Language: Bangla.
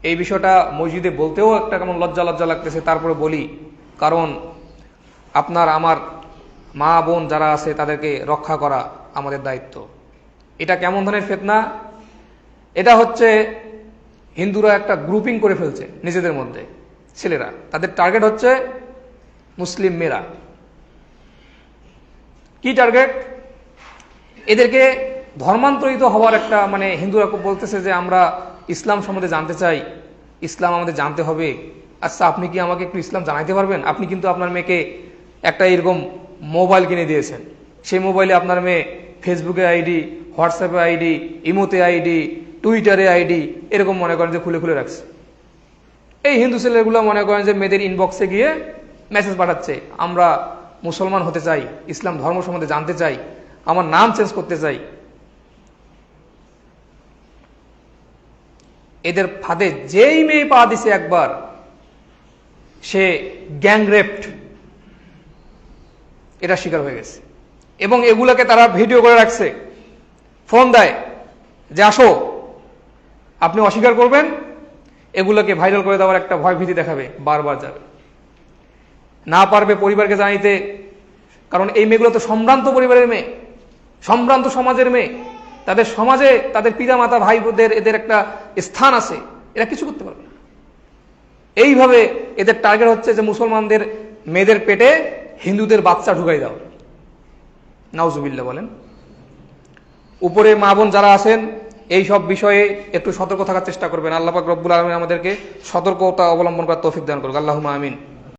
এই বিষয়টা মসজিদে বলতেও একটা কেমন লজ্জা লজ্জা লাগতেছে, তারপরে বলি, কারণ আপনার আমার মা বোন যারা আছে তাদেরকে রক্ষা করা আমাদের দায়িত্ব। এটা কেমন ধরনের ফিতনা? এটা হচ্ছে হিন্দুরা একটা গ্রুপিং করে ফেলছে নিজেদের মধ্যে, ছেলেরা, তাদের টার্গেট হচ্ছে মুসলিম মেয়েরা। কি টার্গেট? এদেরকে ধর্মান্তরিত হওয়ার একটা, মানে হিন্দুরা বলতেছে যে আমরা ইসলাম সম্বন্ধে জানতে চাই, ইসলাম আমাদের জানতে হবে। আচ্ছা, আপনি কি আমাকে একটু ইসলাম জানাইতে পারবেন? আপনি কিন্তু আপনার মেয়েকে একটা এরকম মোবাইল কিনে দিয়েছেন, সেই মোবাইলে আপনার মেয়ে ফেসবুকে আইডি, হোয়াটসঅ্যাপে আইডি, ইমোতে আইডি, টুইটারে আইডি, এরকম মনে করেন যে খুলে খুলে রাখছে। এই হিন্দু ছেলেগুলো মনে করেন যে মেয়েদের ইনবক্সে গিয়ে মেসেজ পাঠাচ্ছে, আমরা মুসলমান হতে চাই, ইসলাম ধর্ম সম্বন্ধে জানতে চাই, আমার নাম চেঞ্জ করতে চাই। এদের ফাঁদে যেই মেয়ে পা দিছে একবার, সে গ্যাংরেপড, এটা শিকার হয়ে গেছে। এবং এগুলোকে তারা ভিডিও করে রাখছে, ফোন দেয় যে আসো, আপনি অস্বীকার করবেন, এগুলোকে ভাইরাল করে দেওয়ার একটা ভয় ভীতি দেখাবে, বারবার যাবে, না পারবে পরিবারকে জানাইতে, কারণ এই মেয়েগুলো তো সম্ভ্রান্ত পরিবারের মেয়ে, সম্ভ্রান্ত সমাজের মেয়ে, তাদের সমাজে তাদের পিতা মাতা ভাই বোনদের এদের একটা স্থান আছে, এরা কিছু করতে পারবে না। এইভাবে এদের টার্গেট হচ্ছে যে মুসলমানদের মেয়েদের পেটে হিন্দুদের বাচ্চা ঢুকাই দাও। নাউজুবিল্লাহ বলেন। উপরে মা বোন যারা আছেন এই সব বিষয়ে একটু সতর্ক থাকার চেষ্টা করবেন। আল্লাহ পাক রব্বুল আলামিন আমাদেরকে সতর্কতা অবলম্বন করার তৌফিক দান করুক। আল্লাহুম্মা আমিন।